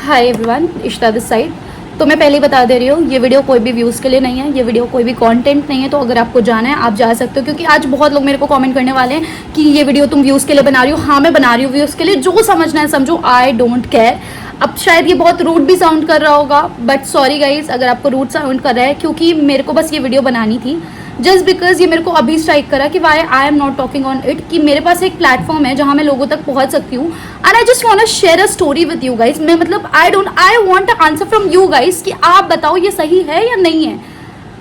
Hi everyone, Ishta this side. तो मैं पहले ही बता दे रही हूँ, ये वीडियो कोई भी व्यूज़ के लिए नहीं है, ये वीडियो कोई भी कंटेंट नहीं है। तो अगर आपको जाना है आप जा सकते हो, क्योंकि आज बहुत लोग मेरे को कमेंट करने वाले हैं कि ये वीडियो तुम व्यूज़ के लिए बना रही हो। हाँ, मैं बना रही हूँ व्यूज़ के लिए, जो समझना है समझो, आई डोंट केयर। अब शायद ये बहुत रूड भी साउंड कर रहा होगा, बट सॉरी गाइज अगर आपको रूड साउंड कर रहा है, क्योंकि मेरे को बस ये वीडियो बनानी थी जस्ट बिकॉज ये मेरे को अभी स्ट्राइक करा कि why I am not talking on it, कि मेरे पास एक प्लेटफॉर्म है जहाँ मैं लोगों तक पहुँच सकती हूँ। And I just want to share a story with you guys. मैं मतलब I want a answer from you guys कि आप बताओ ये सही है या नहीं है।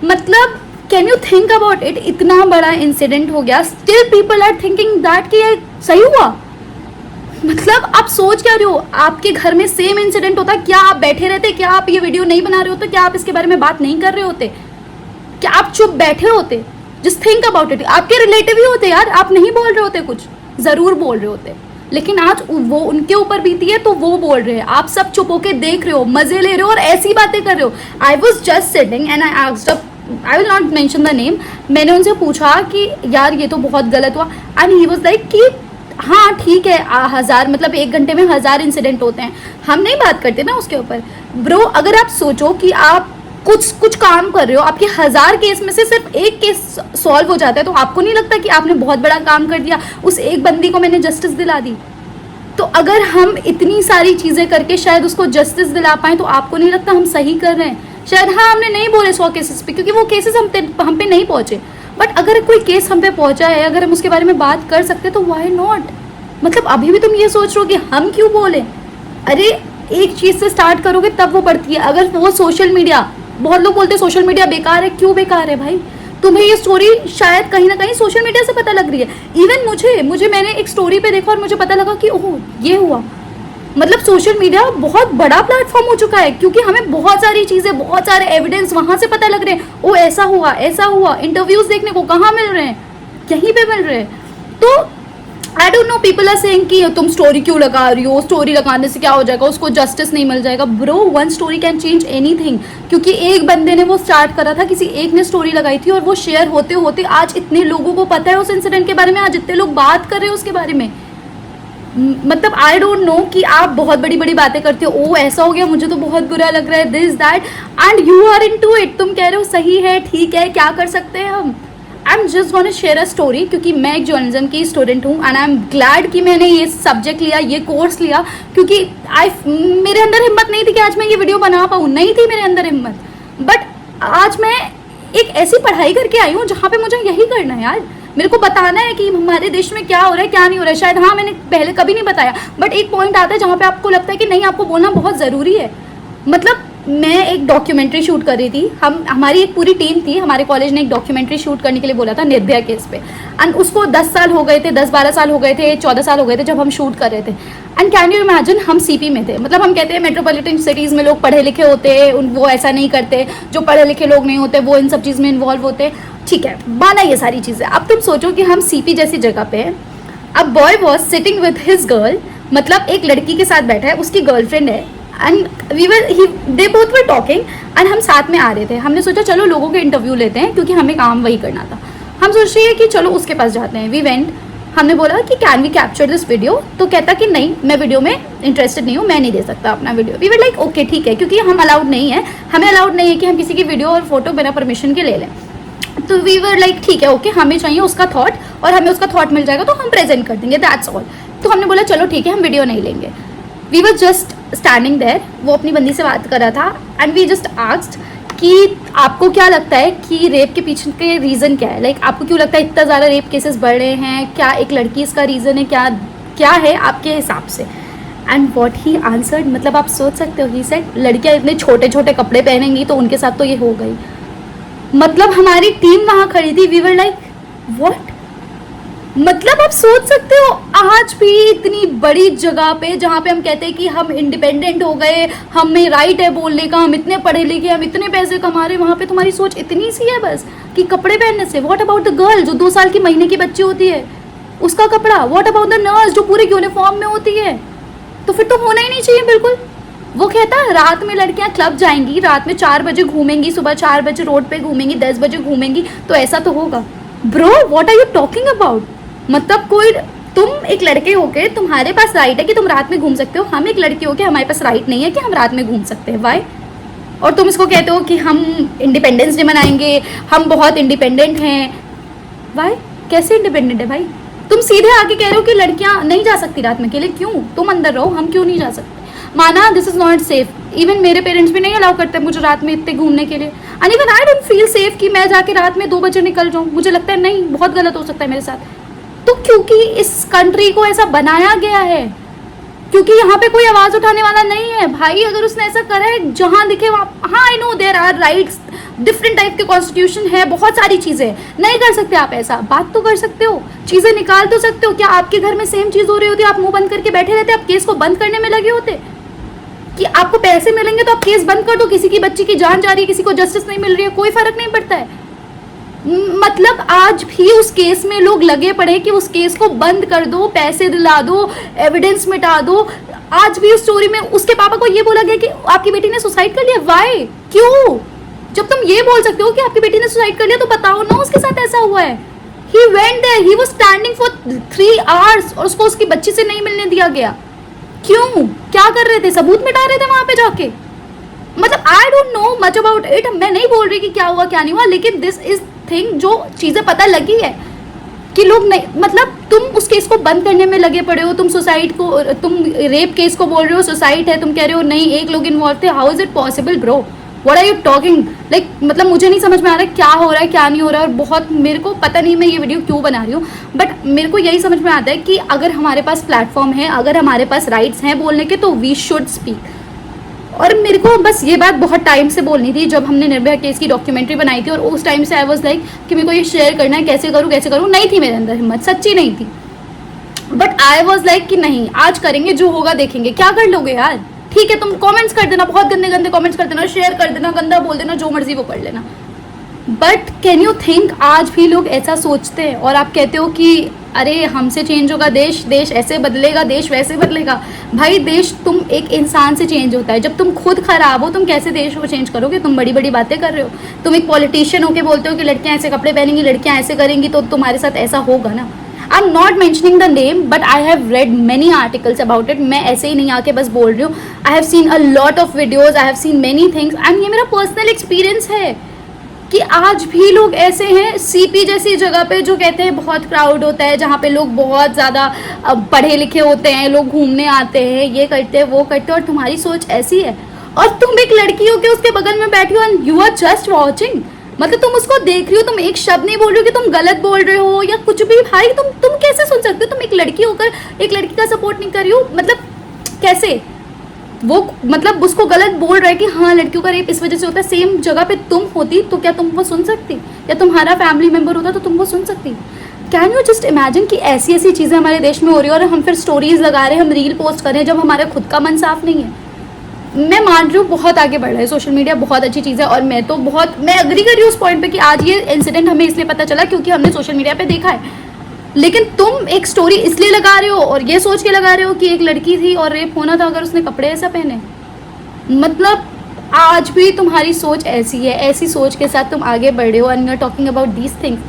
मतलब can you think about it, इतना बड़ा इंसिडेंट हो गया, still people are thinking that कि ये सही हुआ। मतलब आप सोच क्या रहे हो, आपके घर में सेम इंसिडेंट होता, क्या आप बैठे रहते? क्या आप ये वीडियो नहीं बना रहे होते? क्या आप इसके बारे में बात नहीं कर रहे होते? क्या आप चुप बैठे होते? Just think about it. आपके रिलेटिव ही होते यार, आप नहीं बोल रहे होते, कुछ जरूर बोल रहे होते, लेकिन आज वो उनके ऊपर बीती है तो वो बोल रहे हैं, आप सब चुप होके देख रहे हो, मजे ले रहे हो और ऐसी बातें कर रहे हो। I was just sitting and I asked, I will not mention the name, मैंने उनसे पूछा कि यार ये तो बहुत गलत हुआ। एंड ही वॉज लाइक कि हाँ ठीक है, 1000 मतलब 1 घंटे में 1000 इंसिडेंट होते हैं, हम नहीं बात करते ना उसके ऊपर। ब्रो अगर आप सोचो कि आप कुछ काम कर रहे हो, आपके 1000 केस में से सिर्फ एक केस सॉल्व हो जाता है, तो आपको नहीं लगता कि आपने बहुत बड़ा काम कर दिया, उस एक बंदी को मैंने जस्टिस दिला दी। तो अगर हम इतनी सारी चीज़ें करके शायद उसको जस्टिस दिला पाएँ, तो आपको नहीं लगता हम सही कर रहे हैं? शायद हाँ, हमने नहीं बोले 100 केसेस पे, क्योंकि वो केसेस हम पे नहीं पहुँचे, बट अगर कोई केस हम पे पहुँचा है, अगर हम उसके बारे में बात कर सकते तो वाई नॉट। मतलब अभी भी तुम ये सोच रहे हो कि हम क्यों बोले? अरे एक चीज़ से स्टार्ट करोगे तब वो बढ़ती है। अगर वो सोशल मीडिया, बहुत लोग बोलते हैं सोशल मीडिया बेकार है, क्यों बेकार है भाई? तुम्हें ये स्टोरी शायद कहीं ना कहीं सोशल मीडिया से पता लग रही है। इवन मुझे मैंने एक स्टोरी पे देखा और मुझे पता लगा कि ओह ये हुआ। मतलब सोशल मीडिया बहुत बड़ा प्लेटफॉर्म हो चुका है, क्योंकि हमें बहुत सारी चीज़ें, बहुत सारे एविडेंस वहाँ से पता लग रहे हैं। ओ ऐसा हुआ। इंटरव्यूज देखने को कहाँ मिल रहे हैं? यहीं पे मिल रहे हैं। तो I don't know, people are saying कि तुम स्टोरी क्यों लगा रही हो, स्टोरी लगाने से क्या हो जाएगा, उसको जस्टिस नहीं मिल जाएगा। Bro one story can change anything, क्योंकि एक बंदे ने वो स्टार्ट करा था, किसी एक ने स्टोरी लगाई थी और वो शेयर होते होते आज इतने लोगों को पता है उस इंसिडेंट के बारे में, आज इतने लोग बात कर रहे हैं उसके बारे में। मतलब आई डोंट नो कि आप बहुत बड़ी बड़ी बातें करते हो, ओ ऐसा हो गया, मुझे तो बहुत बुरा लग रहा है, this that, and you are into it. तुम कह रहे हो सही है, ठीक है, क्या कर सकते हैं हम। I am just gonna share a story, क्योंकि मैं एक जर्नलिज्म की स्टूडेंट हूँ एंड आई एम ग्लैड कि मैंने ये सब्जेक्ट लिया, ये कोर्स लिया, क्योंकि मेरे अंदर हिम्मत नहीं थी कि आज मैं ये वीडियो बना पाऊँ, नहीं थी मेरे अंदर हिम्मत। बट आज मैं एक ऐसी पढ़ाई करके आई हूँ जहाँ पे मुझे यही करना है यार। मेरे को बताना है कि हमारे देश में क्या हो रहा है, क्या नहीं हो रहा है। शायद हाँ मैंने पहले कभी नहीं बताया, बट एक पॉइंट आता है जहाँ पे आपको लगता है कि नहीं, आपको बोलना बहुत ज़रूरी है। मतलब मैं एक डॉक्यूमेंट्री शूट कर रही थी, हमारी एक पूरी टीम थी, हमारे कॉलेज ने एक डॉक्यूमेंट्री शूट करने के लिए बोला था निर्भया केस पे। एंड उसको 10 साल हो गए थे, 10-12 साल हो गए थे, 14 साल हो गए थे जब हम शूट कर रहे थे। एंड कैन यू इमेजिन, हम सीपी में थे। मतलब हम कहते हैं मेट्रोपॉलिटन सिटीज़ में लोग पढ़े लिखे होते हैं, वो ऐसा नहीं करते, जो पढ़े लिखे लोग नहीं होते वो इन सब चीज़ में इन्वॉल्व होते। ठीक है, माना ये सारी चीज़ें। अब तुम सोचो कि हम सीपी जैसी जगह पे हैं। अब boy was sitting with his girl, मतलब एक लड़की के साथ बैठा है, उसकी गर्लफ्रेंड है, and they both were talking, and हम साथ में आ रहे थे। हमने सोचा चलो लोगों के इंटरव्यू लेते हैं, क्योंकि हमें काम वही करना था। हम सोच रहे हैं कि चलो उसके पास जाते हैं। वी वेंट, हमने बोला कि can we capture this video, तो कहता कि नहीं, मैं वीडियो में इंटरेस्टेड नहीं हूँ, मैं नहीं दे सकता अपना video. We were like okay ठीक है, क्योंकि हम अलाउड नहीं है, हमें अलाउड नहीं है कि हम किसी की वीडियो और फोटो बिना परमिशन के ले लें। तो वी वर लाइक ठीक है ओके, हमें चाहिए उसका थॉट, और हमें उसका थॉट मिल जाएगा तो हम प्रेजेंट कर देंगे, दैट्स ऑल। तो हमने बोला चलो ठीक है, हम वीडियो नहीं लेंगे। We were just standing there, वो अपनी बंदी से बात कर रहा था, एंड वी जस्ट आस्क्ड कि आपको क्या लगता है कि रेप के पीछे के रीज़न क्या है? लाइक आपको क्यों लगता है इतना ज़्यादा रेप केसेस बढ़ रहे हैं? क्या एक लड़की इसका रीज़न है? क्या है आपके हिसाब से? एंड वॉट ही आंसर्ड, मतलब आप सोच सकते हो, ही सेड लड़कियाँ इतने छोटे छोटे कपड़े पहनेंगी तो उनके साथ तो ये हो गई। मतलब हमारी टीम वहाँ खड़ी थी, वी वर लाइक व्हाट। मतलब आप सोच सकते हो, आज भी इतनी बड़ी जगह पे जहाँ पे हम कहते हैं कि हम इंडिपेंडेंट हो गए, हमें राइट है बोलने का, हम इतने पढ़े लिखे, हम इतने पैसे कमा रहे, वहाँ पे तुम्हारी सोच इतनी सी है बस कि कपड़े पहनने से। व्हाट अबाउट द गर्ल जो 2 साल की महीने की बच्ची होती है, उसका कपड़ा? व्हाट अबाउट द नर्स जो पूरे यूनिफॉर्म में होती है? तो फिर तो होना ही नहीं चाहिए बिल्कुल। वो कहता है रात में लड़कियां क्लब जाएंगी, रात में 4 बजे घूमेंगी, सुबह 4 बजे रोड पे घूमेंगी, 10 बजे घूमेंगी, तो ऐसा तो होगा। Bro what are you talking about? मतलब कोई तुम एक लड़के होके तुम्हारे पास राइट है कि तुम रात में घूम सकते हो, हम एक लड़के होके हमारे पास राइट नहीं है कि हम रात में घूम सकते हैं। वाई? और तुम इसको कहते हो कि हम इंडिपेंडेंस डे मनाएंगे, हम बहुत इंडिपेंडेंट हैं। वाई? कैसे इंडिपेंडेंट है भाई? तुम सीधे आके कह रहे हो कि लड़कियां नहीं जा सकती रात में अकेले। क्यों? तुम अंदर रहो, हम क्यों नहीं जा सकते? माना this is not safe, even मेरे पेरेंट्स भी नहीं अलाउ करते मुझे रात में इतने घूमने के लिए, and even I don't feel safe कि मैं जाके रात में 2 बजे निकल जाऊँ। मुझे लगता है नहीं, बहुत गलत हो सकता है मेरे साथ। तो क्योंकि इस कंट्री को ऐसा बनाया गया है, क्योंकि यहाँ पे कोई आवाज उठाने वाला नहीं है भाई। अगर उसने ऐसा करा है, जहां दिखे वहां, हाँ I know there are rights, different type के कॉन्स्टिट्यूशन है, बहुत सारी चीजें। नहीं कर सकते आप ऐसा, बात तो कर सकते हो, चीजें निकाल तो सकते हो। क्या आपके घर में सेम चीज हो रही होती, आप मुंह बंद करके बैठे रहते, आप केस को बंद करने में लगे होते? कि आपको पैसे मिलेंगे तो आप केस बंद कर दो, किसी की बच्ची की जान जा रही है, किसी को जस्टिस नहीं मिल रही है, कोई फर्क नहीं पड़ता है। मतलब आज भी उस केस में लोग लगे पड़े कि उस केस को बंद कर दो, पैसे दिला दो, एविडेंस मिटा दो। आज भी उस स्टोरी में उसके पापा को ये बोला गया कि आपकी बेटी ने सुसाइड कर लिया। वाई? क्यों? जब तुम ये बोल सकते हो कि आपकी बेटी ने सुसाइड कर लिया, तो बताओ ना उसके साथ ऐसा हुआ है। He went there, he was standing for 3 hours और उसको उसकी बच्ची से नहीं मिलने दिया गया। क्यों? क्या कर रहे थे? सबूत मिटा रहे थे वहां पे जाके? मतलब आई don't no much about it, मैं नहीं बोल रही कि क्या हुआ क्या नहीं हुआ, लेकिन दिस इज थिंग जो चीजें पता लगी है कि लोग नहीं, मतलब तुम उस केस को बंद करने में लगे पड़े हो। तुम सुसाइड को, तुम रेप केस को बोल रहे हो सुसाइड है, तुम कह रहे हो नहीं एक लोग इन्वॉल्व थे। How is it possible bro? What are you talking? Like मतलब मुझे नहीं समझ में आ रहा है क्या हो रहा है क्या नहीं हो रहा है। और बहुत मेरे को पता नहीं मैं ये वीडियो क्यों बना रही हूँ, बट मेरे को यही समझ में आता है कि अगर हमारे पास प्लेटफॉर्म है, अगर हमारे पास राइट्स हैं बोलने के, तो वी शुड स्पीक। और मेरे को बस ये बात बहुत टाइम से बोलनी थी, जब हमने निर्भया केस की डॉक्यूमेंट्री बनाई थी, और उस टाइम से आई वाज लाइक कि मेरे को ये शेयर करना है, कैसे करूँ। नहीं थी मेरे अंदर हिम्मत, सच्ची नहीं थी, बट आई वाज लाइक कि नहीं आज करेंगे, जो होगा देखेंगे। क्या कर लोगे यार? ठीक है तुम कमेंट्स कर देना, बहुत गंदे गंदे कमेंट्स कर देना, शेयर कर देना, गंदा बोल देना, जो मर्जी वो कर लेना, बट कैन यू थिंक आज भी लोग ऐसा सोचते हैं? और आप कहते हो कि अरे हमसे चेंज होगा देश, देश ऐसे बदलेगा, देश वैसे बदलेगा। भाई देश तुम एक इंसान से चेंज होता है, जब तुम खुद खराब हो तुम कैसे देश को चेंज करोगे? तुम बड़ी बड़ी बातें कर रहे हो, तुम एक पॉलिटिशियन होके बोलते हो कि लड़कियां ऐसे कपड़े पहनेंगी, लड़कियां ऐसे करेंगी, तो तुम्हारे साथ ऐसा होगा ना। आई am not mentioning the name, but I have read many articles about it. मैं ऐसे ही नहीं आके बस बोल रही हूँ, I have seen a lot of videos, I have seen many things, and ये मेरा पर्सनल एक्सपीरियंस है कि आज भी लोग ऐसे हैं सीपी जैसी जगह पे, जो कहते हैं बहुत क्राउड होता है, जहाँ पे लोग बहुत ज़्यादा पढ़े लिखे होते हैं, लोग घूमने आते हैं, ये करते हैं वो करते हैं, और तुम्हारी सोच ऐसी है, और तुम एक लड़की हो के उसके बगल में बैठी हो and you are just watching. मतलब तुम उसको देख रही हो, तुम एक शब्द नहीं बोल रही हो कि तुम गलत बोल रहे हो या कुछ भी। भाई तुम कैसे सुन सकते हो? तुम एक लड़की होकर एक लड़की का सपोर्ट नहीं कर रही हो, मतलब कैसे? वो मतलब उसको गलत बोल रहा है कि हाँ लड़कियों का रेप इस वजह से होता है। सेम जगह पे तुम होती तो क्या तुम वो सुन सकती? या तुम्हारा फैमिली मेंबर होता तो तुम वो सुन सकती? कैन यू जस्ट इमेजिन कि ऐसी ऐसी चीज़ें हमारे देश में हो रही है, और हम फिर स्टोरीज लगा रहे हैं, हम रील पोस्ट कर रहे हैं, जब हमारा खुद का मन साफ नहीं है। मैं मान रही हूँ बहुत आगे बढ़ रहा है सोशल मीडिया, बहुत अच्छी चीज़ है, और मैं अग्री कर रही हूँ उस पॉइंट पे कि आज ये इंसिडेंट हमें इसलिए पता चला क्योंकि हमने सोशल मीडिया पे देखा है। लेकिन तुम एक स्टोरी इसलिए लगा रहे हो और ये सोच के लगा रहे हो कि एक लड़की थी और रेप होना था अगर उसने कपड़े ऐसा पहने। मतलब आज भी तुम्हारी सोच ऐसी है, ऐसी सोच के साथ तुम आगे बढ़ रहे हो, and you are talking about these things.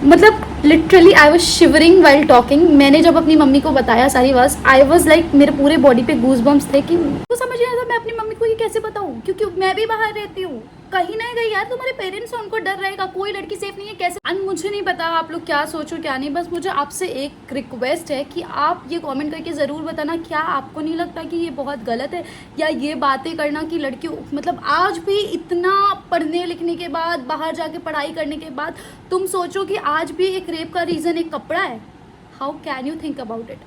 मतलब literally I was shivering while talking. मैंने जब अपनी मम्मी को बताया सारी बात, आई वॉज लाइक मेरे पूरे बॉडी पे गूज बम्स थे कि तो समझ नहीं आता मैं अपनी मम्मी को ये कैसे बताऊँ, क्योंकि मैं भी बाहर रहती हूँ। कहीं ना कहीं यार तुम्हारे पेरेंट्स हैं, उनको डर रहेगा, कोई लड़की सेफ नहीं है कैसे। एंड मुझे नहीं पता आप लोग क्या सोचो क्या नहीं, बस मुझे आपसे एक रिक्वेस्ट है कि आप ये कमेंट करके ज़रूर बताना, क्या आपको नहीं लगता कि ये बहुत गलत है, या ये बातें करना कि लड़कियों मतलब आज भी इतना पढ़ने लिखने के बाद, बाहर जाके पढ़ाई करने के बाद तुम सोचो कि आज भी एक रेप का रीज़न एक कपड़ा है। How can you think about it?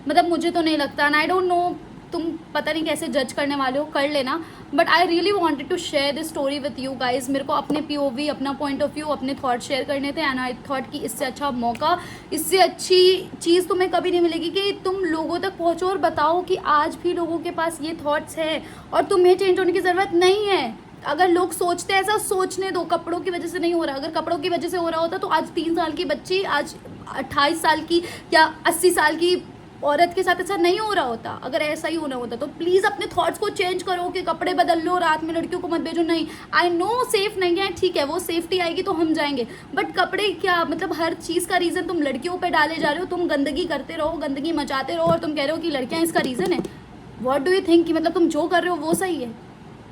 मतलब मुझे तो नहीं लगता, एंड आई डोंट नो तुम पता नहीं कैसे जज करने वाले हो, कर लेना, but I really wanted to share this story with you guys. मेरे को अपने POV, अपना पॉइंट ऑफ व्यू, अपने थॉट शेयर करने थे, एंड आई थॉट कि इससे अच्छा मौका, इससे अच्छी चीज़ तुम्हें कभी नहीं मिलेगी कि तुम लोगों तक पहुँचो और बताओ कि आज भी लोगों के पास ये थॉट्स हैं और तुम्हें चेंज होने की ज़रूरत नहीं है। अगर लोग सोचते हैं ऐसा, सोचने दो, कपड़ों की वजह से नहीं हो रहा। अगर कपड़ों की वजह से हो रहा होता तो आज 3 साल की बच्ची, आज 28 साल की या 80 साल की औरत के साथ ऐसा नहीं हो रहा होता। अगर ऐसा ही होना होता तो प्लीज़ अपने थॉट्स को चेंज करो कि कपड़े बदल लो, रात में लड़कियों को मत भेजो। नहीं, आई नो सेफ नहीं है, ठीक है, वो सेफ्टी आएगी तो हम जाएंगे, बट कपड़े क्या मतलब हर चीज़ का रीज़न तुम लड़कियों पे डाले जा रहे हो। तुम गंदगी करते रहो, गंदगी मचाते रहो और तुम कह रहे हो कि लड़कियां इसका रीज़न है। व्हाट डू यू थिंक कि मतलब तुम जो कर रहे हो वो सही है?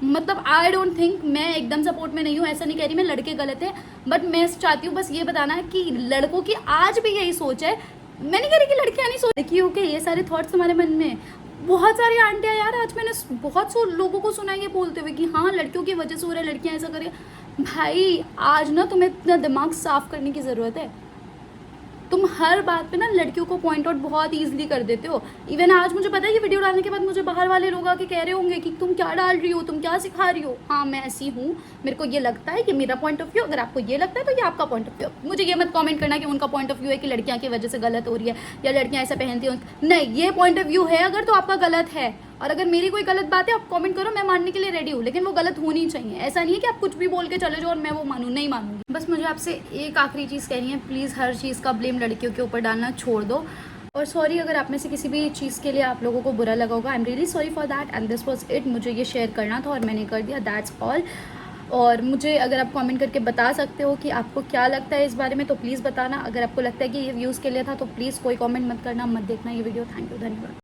मतलब आई डोंट थिंक, मैं एकदम सपोर्ट में नहीं हूँ, ऐसा नहीं कह रही मैं लड़के गलत है, बट मैं चाहती हूँ बस ये बताना कि लड़कों की आज भी यही सोच है। मैं नहीं कह रही कि लड़कियाँ नहीं सोच, देखिए ओके ये सारे थॉट्स तुम्हारे मन में। बहुत सारी आंटियाँ यार, आज मैंने बहुत से लोगों को सुना ये बोलते हुए कि हाँ लड़कियों की वजह से हो रहा है, लड़कियाँ ऐसा करें। भाई आज ना तुम्हें इतना दिमाग साफ करने की ज़रूरत है। तुम हर बात पे ना लड़कियों को पॉइंट आउट बहुत ईजिली कर देते हो। इवन आज मुझे पता है ये वीडियो डालने के बाद मुझे बाहर वाले लोग आके कह रहे होंगे कि तुम क्या डाल रही हो, तुम क्या सिखा रही हो। हाँ मैं ऐसी हूँ, मेरे को ये लगता है कि मेरा पॉइंट ऑफ व्यू, अगर आपको ये लगता है तो ये आपका पॉइंट ऑफ व्यू। मुझे ये मत कमेंट करना कि उनका पॉइंट ऑफ व्यू है कि लड़कियाँ की वजह से गलत हो रही है या लड़कियाँ ऐसा पहनती हो। नहीं, ये पॉइंट ऑफ व्यू है अगर तो आपका गलत है, और अगर मेरी कोई गलत बात है आप कमेंट करो, मैं मानने के लिए रेडी हूँ, लेकिन वो गलत होनी चाहिए। ऐसा नहीं है कि आप कुछ भी बोल के चले जाओ और मैं वो मानूँ, नहीं मानूंगी। बस मुझे आपसे एक आखिरी चीज़ कहनी है, प्लीज़ हर चीज़ का ब्लेम लड़कियों के ऊपर डालना छोड़ दो। और सॉरी अगर आप में से किसी भी चीज़ के लिए आप लोगों को बुरा लगा होगा, I am really sorry for that and this was it. मुझे ये शेयर करना था और मैंने कर दिया, दैट्स ऑल। और मुझे अगर आप कमेंट करके बता सकते हो कि आपको क्या लगता है इस बारे में तो प्लीज़ बताना। अगर आपको लगता है कि ये व्यूज़ के लिए था तो प्लीज़ कोई कमेंट मत करना, मत देखना ये वीडियो। थैंक यू, धन्यवाद।